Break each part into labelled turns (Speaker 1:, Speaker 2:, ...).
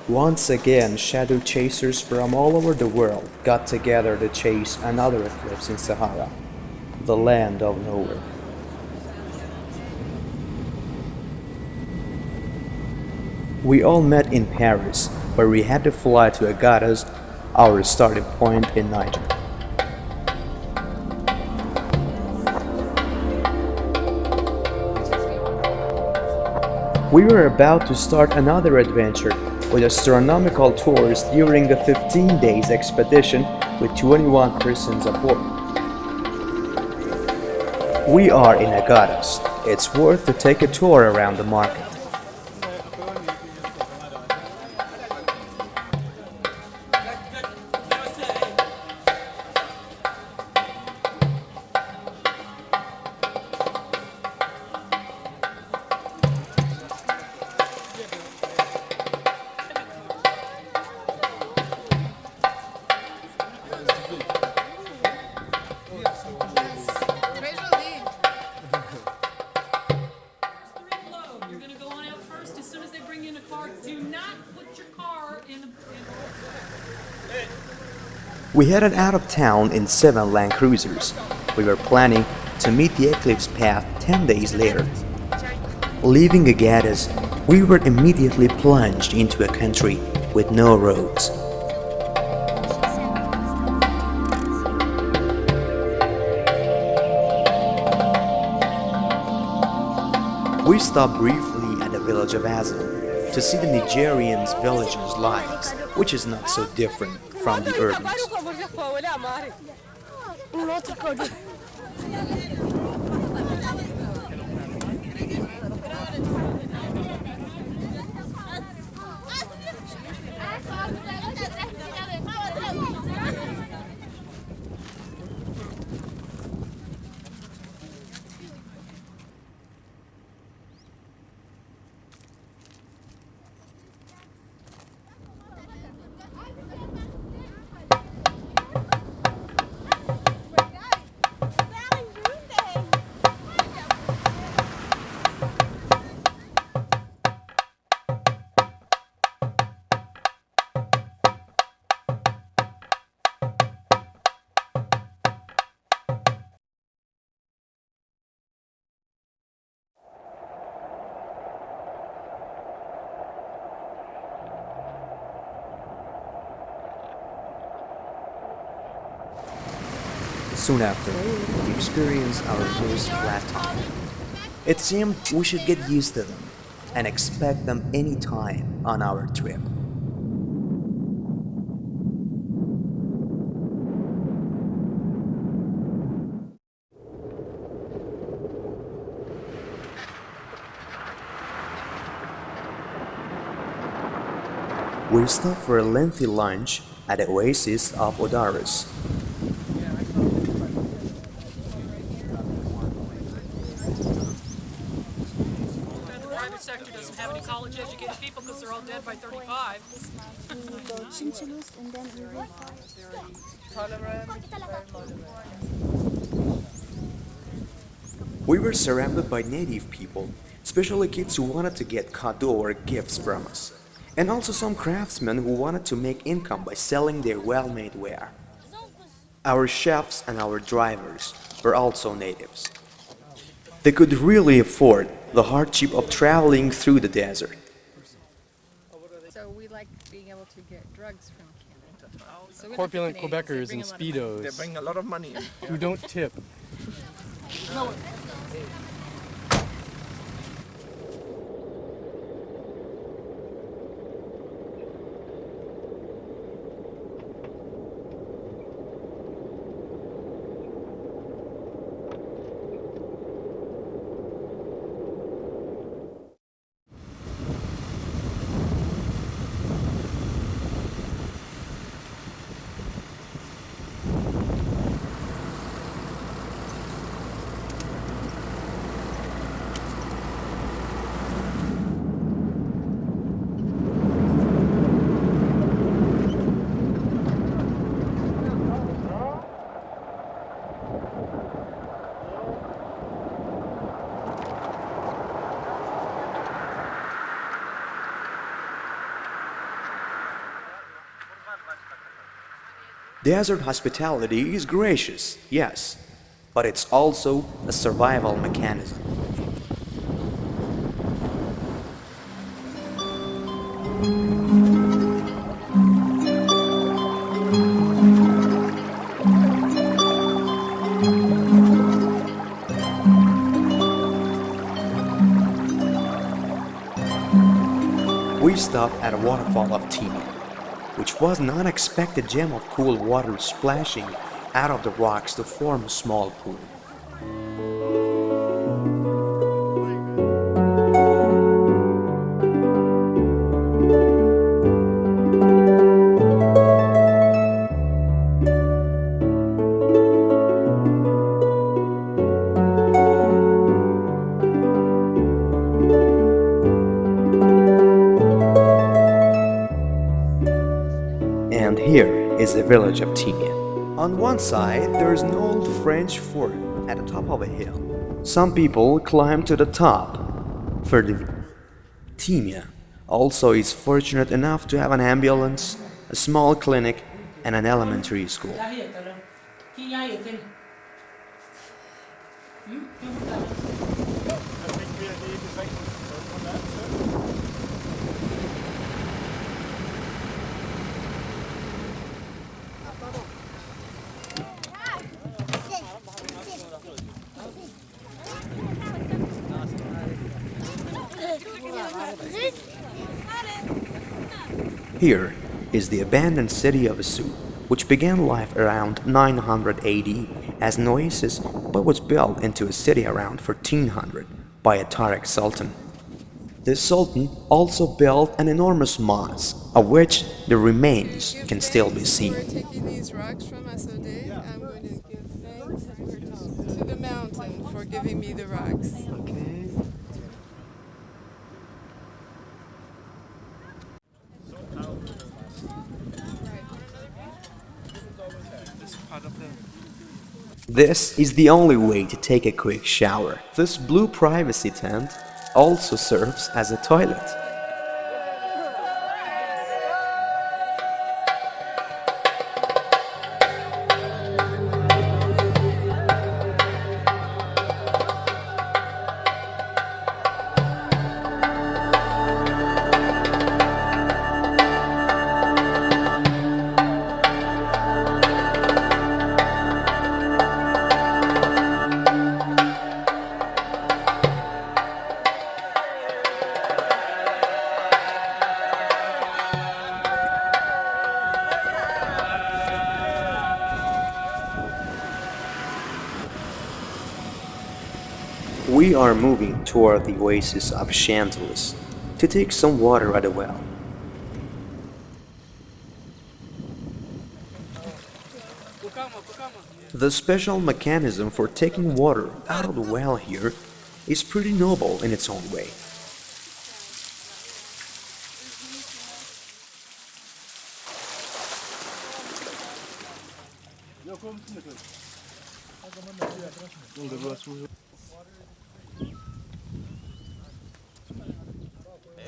Speaker 1: Once again, shadow chasers from all over the world got together to chase another eclipse in Sahara, the land of nowhere. We all met in Paris, where we had to fly to Agadez, our starting point in Niger. We were about to start another adventure with astronomical tours during a 15 days expedition with 21 persons aboard. We are in Agadez. It's worth to take a tour around the market.
Speaker 2: You're going to go on out first. As soon as they bring you in a car, do not put your car in the...
Speaker 1: We headed out of town in 7 Land Cruisers. We were planning to meet the eclipse path 10 days later. Leaving Agadez, we were immediately plunged into a country with no roads. We stopped briefly at the village of Esso to see the Nigerians' villagers' lives, which is not so different from the urbans. Soon after, we experienced our first flat tire. It seemed we should get used to them and expect them any time on our trip. We stopped for a lengthy lunch at the oasis of Odaris.
Speaker 2: The private sector doesn't have any college-educated people because they're all dead by 35.
Speaker 1: We were surrounded by native people, especially kids who wanted to get cadeaux or gifts from us, and also some craftsmen who wanted to make income by selling their well-made ware. Our chefs and our drivers were also natives. They could really afford the hardship of traveling through the desert.
Speaker 3: So we like being able to get drugs from Canada. So
Speaker 4: Corpulent Quebecers in
Speaker 5: They
Speaker 4: Speedos
Speaker 5: bring a lot of money.
Speaker 4: who don't tip.
Speaker 1: Desert hospitality is gracious, yes, but it's also a survival mechanism. We stopped at a waterfall of Timia, which was an unexpected gem of cool water splashing out of the rocks to form a small pool. And here is the village of Timia. On one side, there is an old French fort at the top of a hill. Some people climb to the top. For the Timia also is fortunate enough to have an ambulance, a small clinic, and an elementary school. Here is the abandoned city of Esso, which began life around 980 as an oasis but was built into a city around 1400 by a Tariq Sultan. This Sultan also built an enormous mosque, of which the remains can still be seen.
Speaker 3: We're taking these rocks from Agadez. I'm going to give thanks to the mountain for giving me the rocks.
Speaker 1: This is the only way to take a quick shower. This blue privacy tent also serves as a toilet. We are moving toward the oasis of Chantelis to take some water at a well. The special mechanism for taking water out of the well here is pretty noble in its own way.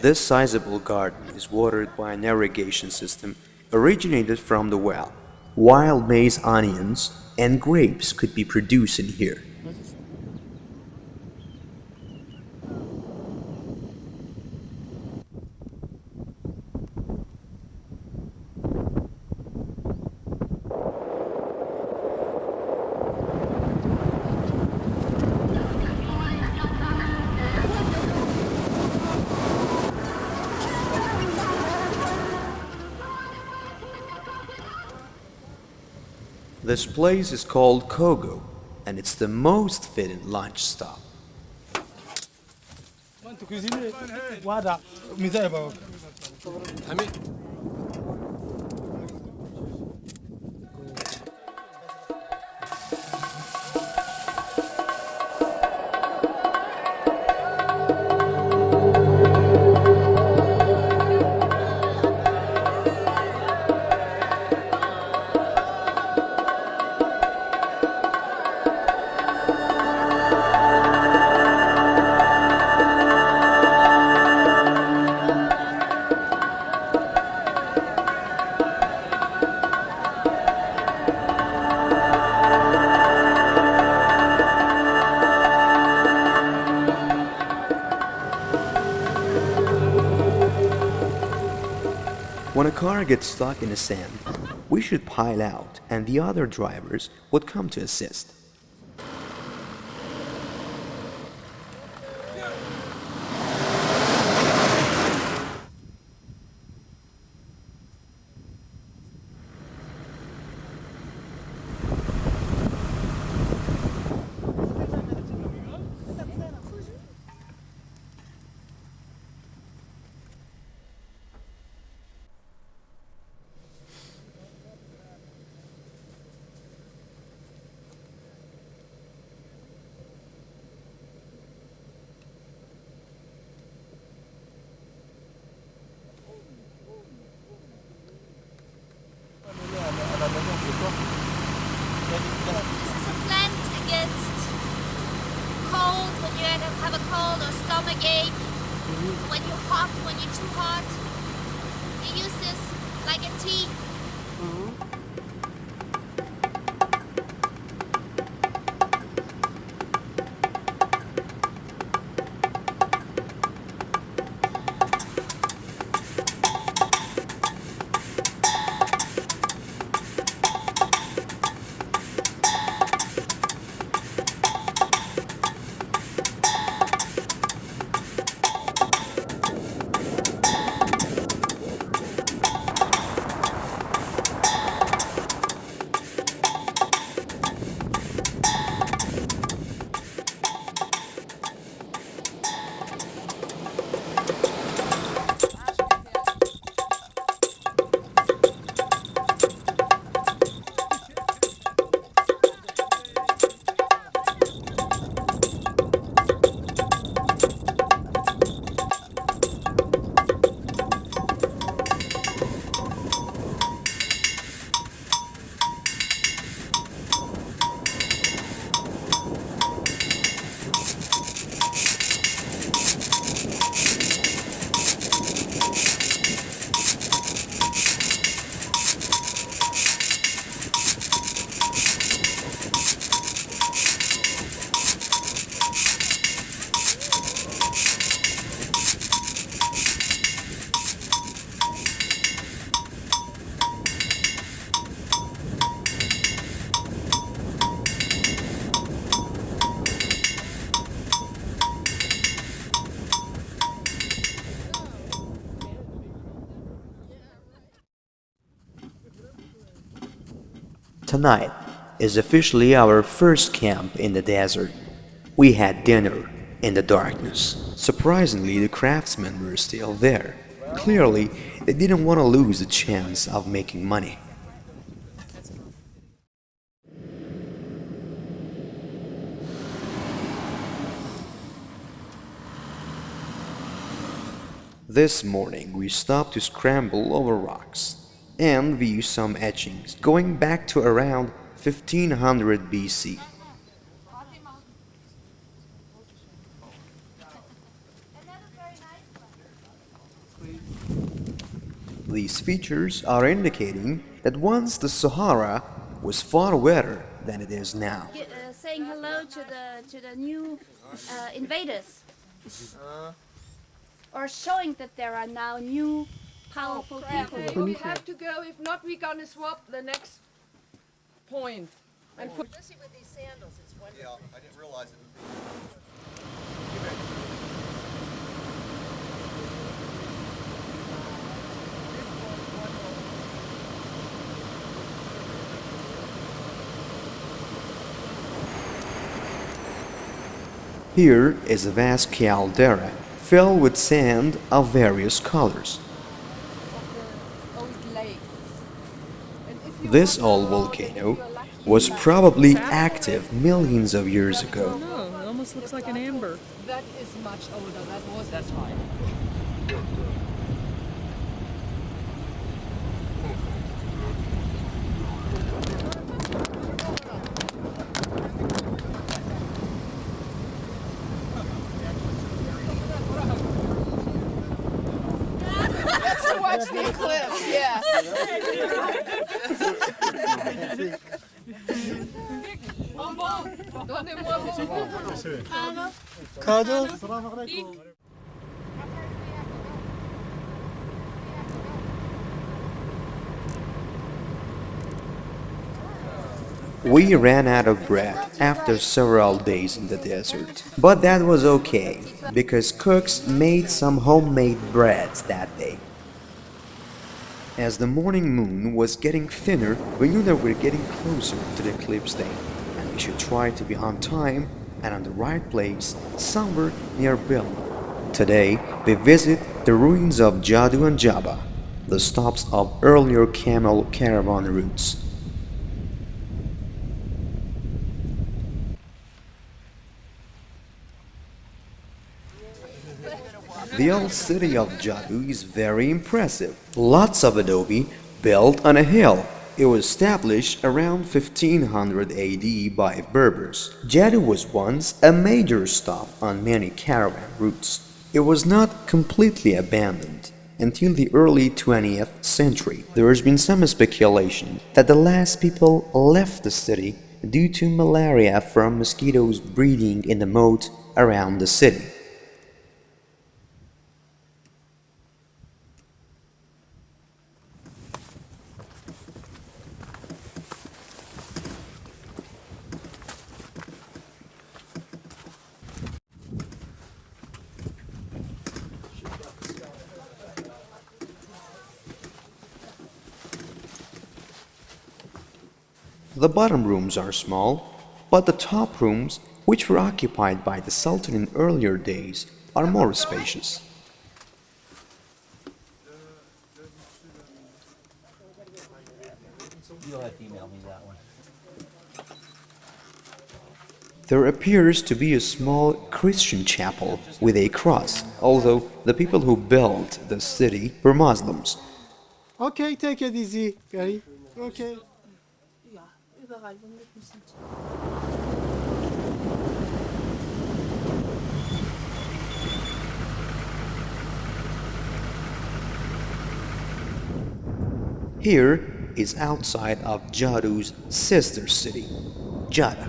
Speaker 1: This sizable garden is watered by an irrigation system originated from the well. Wild maize, onions, and grapes could be produced in here. This place is called Kogo, and it's the most fitting lunch stop. When a car gets stuck in the sand, we should pile out and the other drivers would come to assist.
Speaker 5: This is a plant against cold, when you have a cold or stomach ache, when you're hot, when you're too hot. You use this like a tea.
Speaker 1: Tonight is officially our first camp in the desert. We had dinner in the darkness. Surprisingly, the craftsmen were still there. Clearly, they didn't want to lose the chance of making money. This morning we stopped to scramble over rocks and view some etchings going back to around 1500 BC. These features are indicating that once the Sahara was far wetter than it is now.
Speaker 5: Saying hello to the new invaders. Or showing that there are now new powerful people.
Speaker 3: We have to go, if not we're gonna swap the next point. Especially with these sandals, it's wonderful.
Speaker 6: Yeah, I didn't realize it would be.
Speaker 1: Here is a vast caldera filled with sand of various colors. This old volcano was probably active millions of years ago.
Speaker 2: No, it almost looks like an amber.
Speaker 3: That is much older.
Speaker 2: That's fine.
Speaker 3: Watch the eclipse, yeah. Donnez-moi vos
Speaker 1: We ran out of bread after several days in the desert. But that was okay, because cooks made some homemade breads that day. As the morning moon was getting thinner, we knew that we were getting closer to the eclipse day, and we should try to be on time and on the right place, somewhere near Bilma. Today, we visit the ruins of Jadu and Jaba, the stops of earlier camel caravan routes. The old city of Jadu is very impressive. Lots of adobe built on a hill. It was established around 1500 AD by Berbers. Jadu was once a major stop on many caravan routes. It was not completely abandoned until the early 20th century. There has been some speculation that the last people left the city due to malaria from mosquitoes breeding in the moat around the city. The bottom rooms are small, but the top rooms, which were occupied by the Sultan in earlier days, are more spacious.
Speaker 7: You'll have to email me that one.
Speaker 1: There appears to be a small Christian chapel with a cross, although the people who built the city were Muslims.
Speaker 8: Okay, take it easy, Gary. Okay.
Speaker 1: Here is outside of Jadu's sister city, Jada.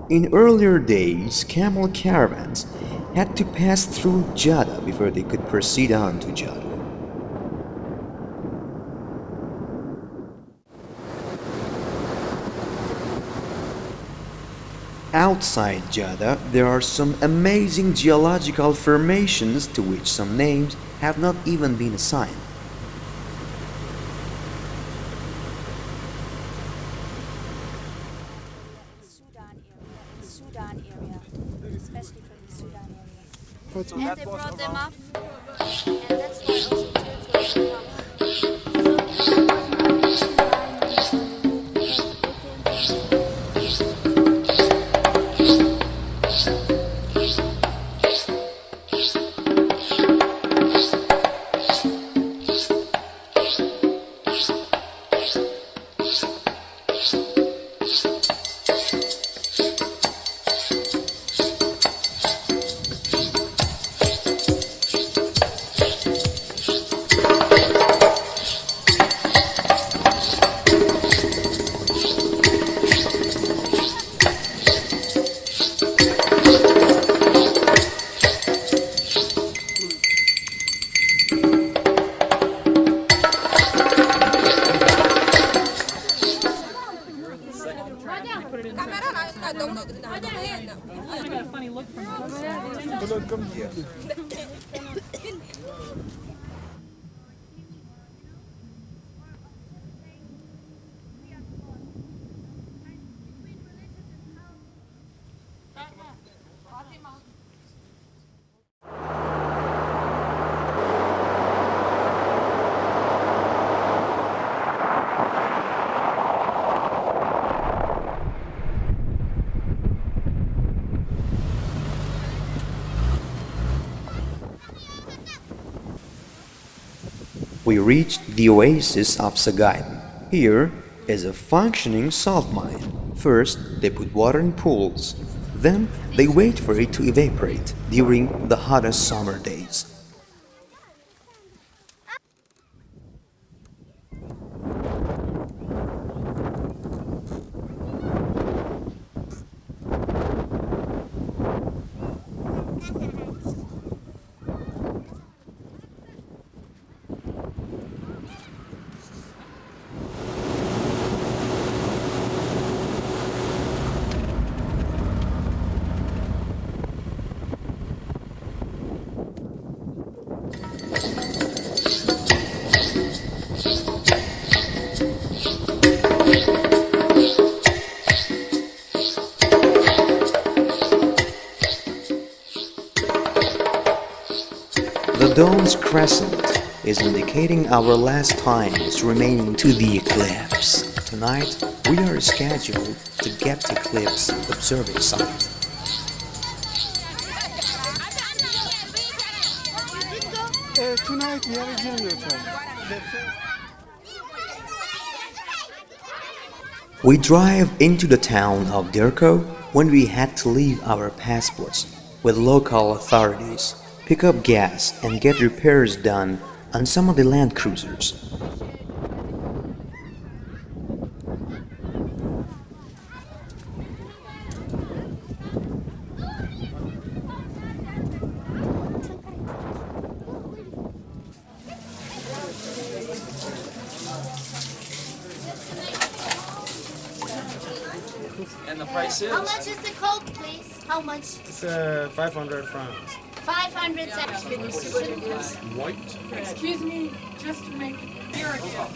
Speaker 1: In earlier days, camel caravans had to pass through Jada before they could proceed on to Jada. Outside Jada, there are some amazing geological formations to which some names have not even been assigned.
Speaker 5: Sudan area, especially from the Sudan area.
Speaker 8: What's
Speaker 5: And they brought them up, and that's why also Turkey come.
Speaker 2: I got a funny look from her.
Speaker 1: We reached the oasis of Sagaiden. Here is a functioning salt mine. First, they put water in pools. Then, they wait for it to evaporate during the hottest summer days. The dome's crescent is indicating our last times remaining to the eclipse. Tonight, we are scheduled to get to Eclipse observing site.
Speaker 8: Tonight we have a generator.
Speaker 1: We drive into the town of Derko when we had to leave our passports with local authorities, pick up gas and get repairs done on some of the land cruisers.
Speaker 7: And the price is?
Speaker 5: How much is the Coke, please? How much?
Speaker 8: It's 500 francs.
Speaker 5: 500
Speaker 7: White.
Speaker 2: Excuse me, just to make beer again.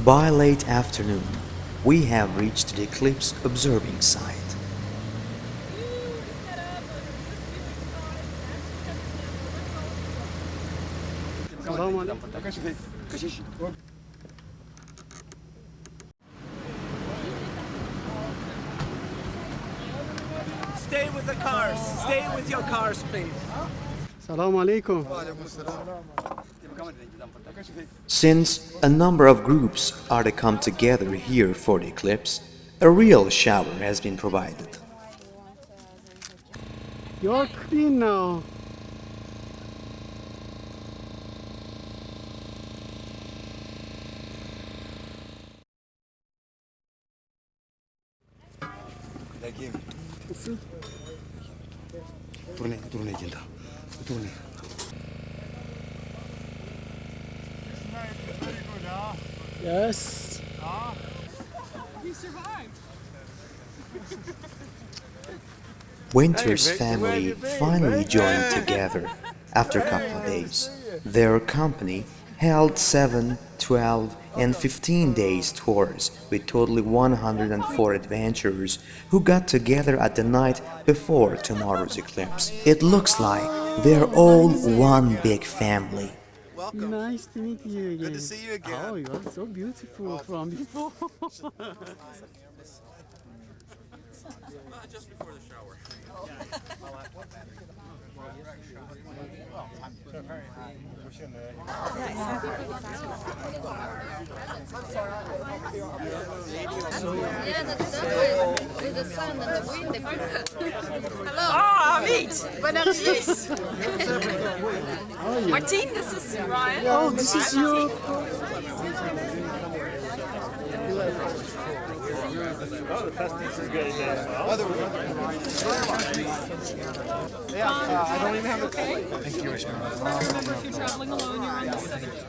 Speaker 1: By late afternoon, we have reached the eclipse observing site.
Speaker 8: Salam alaikum.
Speaker 9: Stay with the cars. Stay with your cars, please.
Speaker 8: Salam alaikum.
Speaker 1: Since a number of groups are to come together here for the eclipse, a real shower has been provided.
Speaker 8: You're clean now. Yes.
Speaker 2: He survived.
Speaker 1: Winter's family finally joined together after a couple of days. Their company held 7, 12, and 15 days tours with totally 104 adventurers who got together at the night before tomorrow's eclipse. It looks like they're all one big family.
Speaker 6: Welcome.
Speaker 8: Nice to meet you again.
Speaker 6: Good to see you again.
Speaker 8: Oh, you are so beautiful from before.
Speaker 6: Just before the shower.
Speaker 2: Ah, meet! Benarjis! Martine, this is Ryan.
Speaker 8: Oh, this is your...
Speaker 6: I don't even have a
Speaker 2: Okay. Remember, if you're traveling alone, you're on the 7th.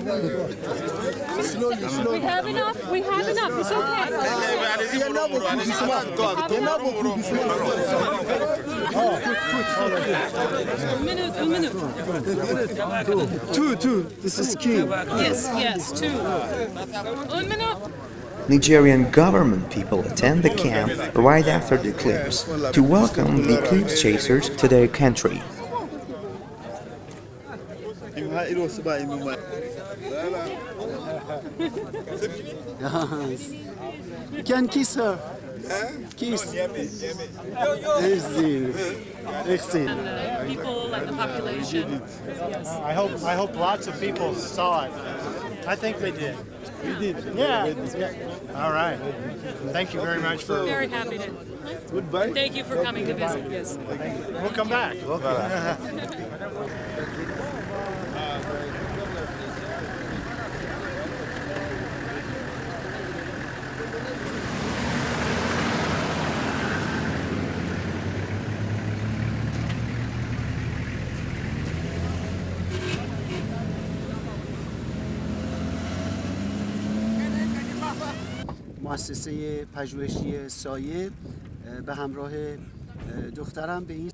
Speaker 2: We have enough. We have enough. It's okay. A minute.
Speaker 8: Two. This is key.
Speaker 2: Yes, 2. 1 minute.
Speaker 1: Nigerian government people attend the camp right after the eclipse to welcome the eclipse chasers to their country.
Speaker 8: You can kiss her. Kiss. Merci.
Speaker 2: People and the population.
Speaker 4: I hope lots of people saw it. I think they did. You did? Yeah. All right. Thank you very much for.
Speaker 2: Very happy to. Goodbye. Thank you for coming to visit. Yes.
Speaker 4: We'll come back.
Speaker 8: مؤسسه پژوهشی سایه به همراه دخترم به این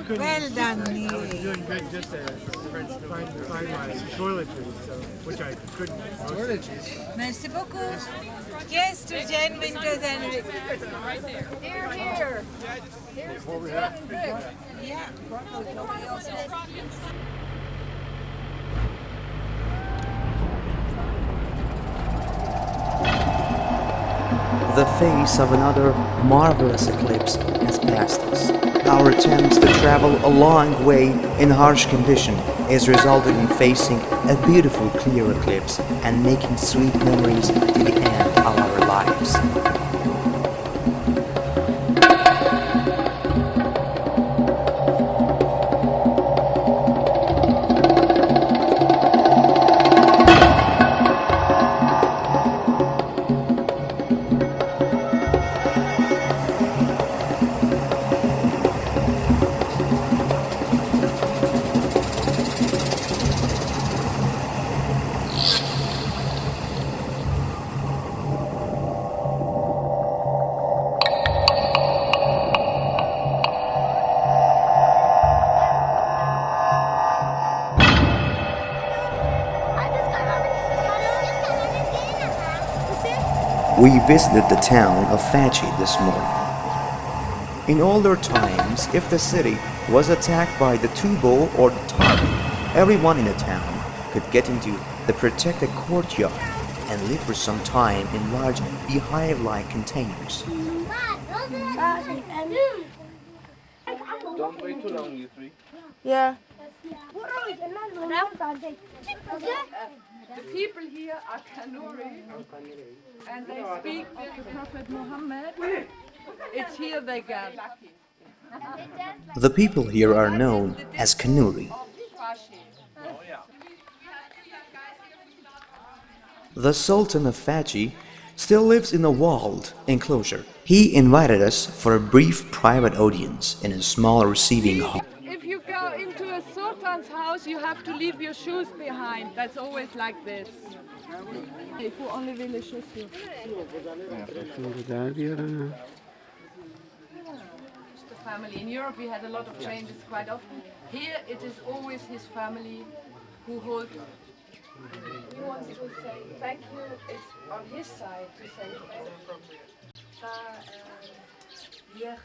Speaker 7: Well done.
Speaker 4: Doing good just to find my toiletries, which I couldn't. Toiletries?
Speaker 7: Merci beaucoup. Yes, to Jen Winters and Rick. Here. Here's the Jen and Rick. Yeah. Nobody else knows.
Speaker 1: The face of another marvelous eclipse has passed us. Our attempts to travel a long way in harsh condition has resulted in facing a beautiful clear eclipse and making sweet memories to the end of our lives. We visited the town of Fachi this morning. In older times, if the city was attacked by the Tubo or the Tarik, everyone in the town could get into the protected courtyard and live for some time in large beehive-like containers.
Speaker 9: Don't wait too long, you three.
Speaker 7: Yeah.
Speaker 10: The people here are Kanuri, and they speak of the Prophet Muhammad. It's here they got.
Speaker 1: The people here are known as Kanuri. The Sultan of Fachi still lives in a walled enclosure. He invited us for a brief private audience in a small receiving hall.
Speaker 10: If you go into a sultan's house, you have to leave your shoes behind. That's always like this. Il faut enlever les chaussures. Just the family. In Europe, we had a lot of changes quite often. Here, it is always his family who hold He wants to say thank you. It's on his side to say thank you. Hier,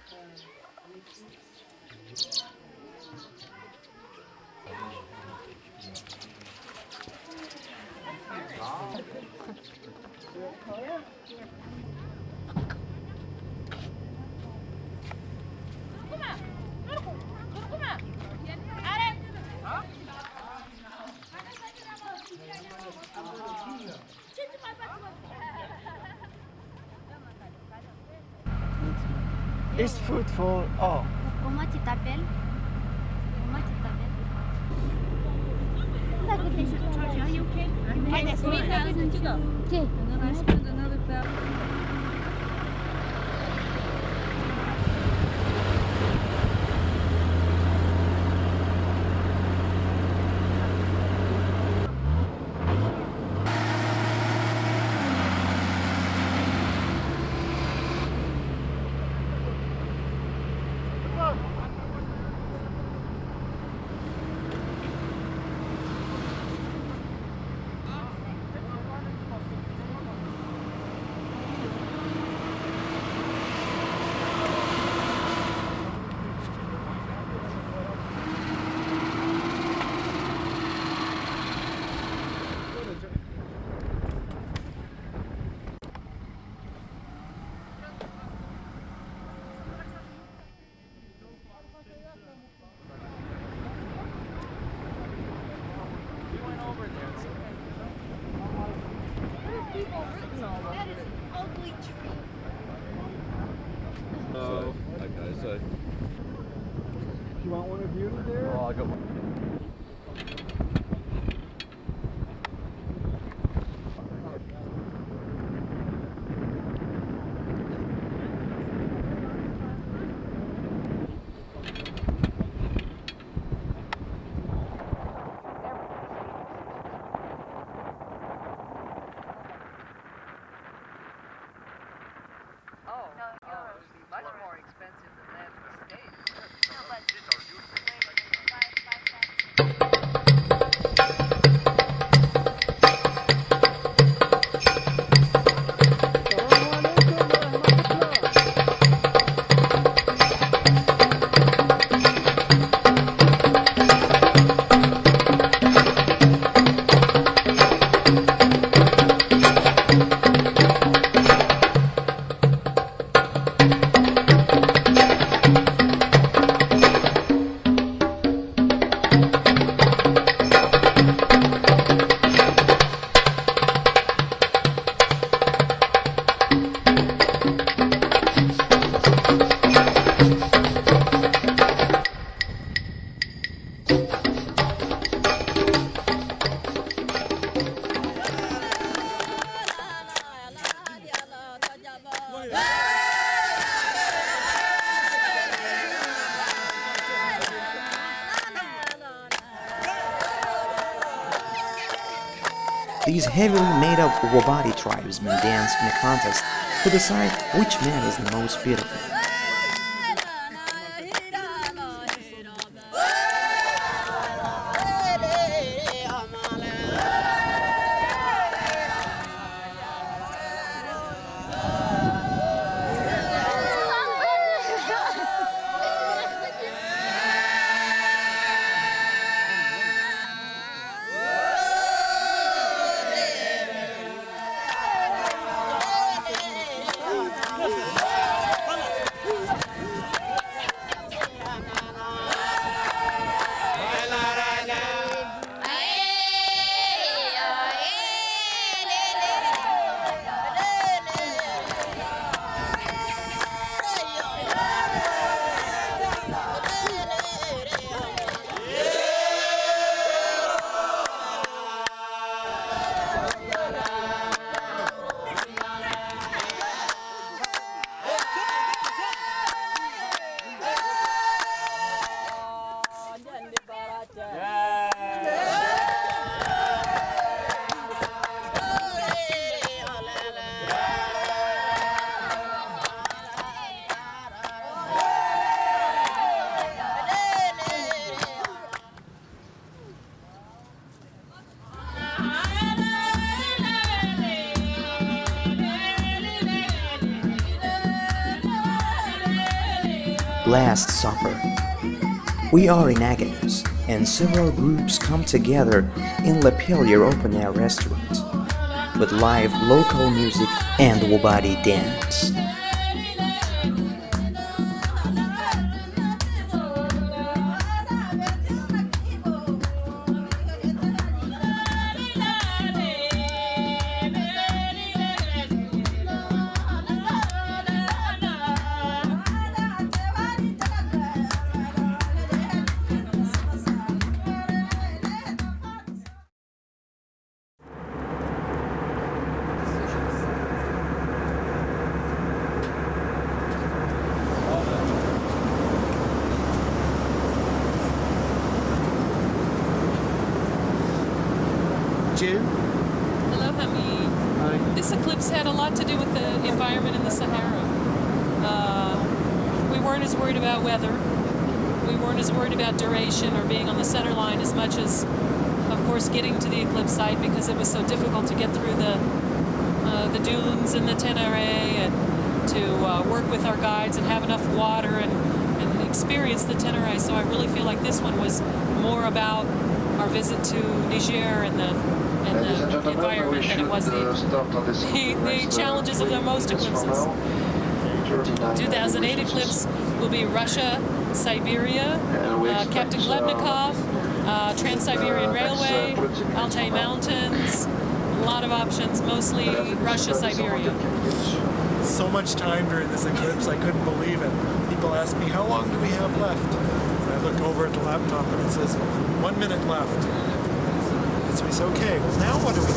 Speaker 8: It's food for all.
Speaker 5: Comment tu t'appelles? Comment tu t'appelles? Are you okay? Okay.
Speaker 10: and then I spend another $1,000.
Speaker 8: You want one of you there?
Speaker 11: Oh, I got one.
Speaker 10: Much more expensive than that in the States.
Speaker 1: These heavily made-up Wabadi tribesmen dance in a contest to decide which man is the most beautiful. last summer. We are in Agadez, and several groups come together in Le Pilier open-air restaurant with live local music and Wobadi dance.
Speaker 8: June?
Speaker 2: Hello, Hamid.
Speaker 8: Hi.
Speaker 2: This eclipse had a lot to do with the environment in the Sahara. We weren't as worried about weather. We weren't as worried about duration or being on the center line as much as, of course, getting to the eclipse site because it was so difficult to get through the dunes and the Tenere and to work with our guides and have enough water and experience the Tenere. So I really feel like this one was more about our visit to Niger and the environment than it was the challenges of the most eclipses. 2008 eclipse will be Russia, Siberia, Captain Glebnikov, Trans-Siberian Railway, Altai Mountains, a lot of options, mostly Russia, Siberia.
Speaker 11: So much time during this eclipse, I couldn't believe it. People ask me, how long do we have left? And I look over at the laptop and it says, 1 minute left. And so we say, okay, well now what do we do?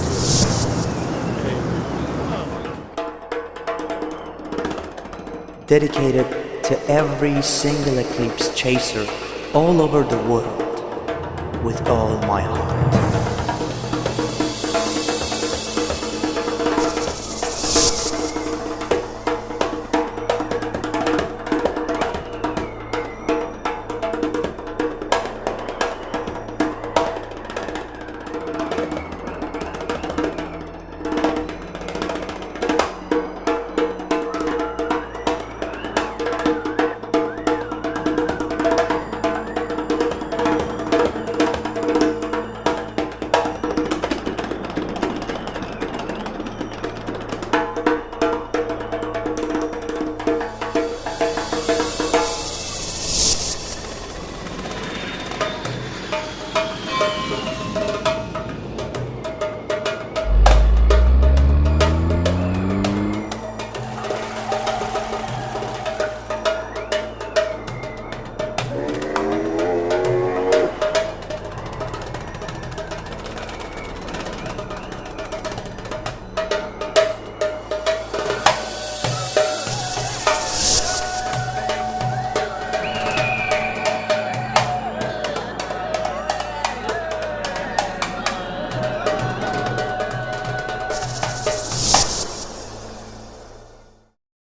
Speaker 1: Dedicated to every single eclipse chaser all over the world with all my heart.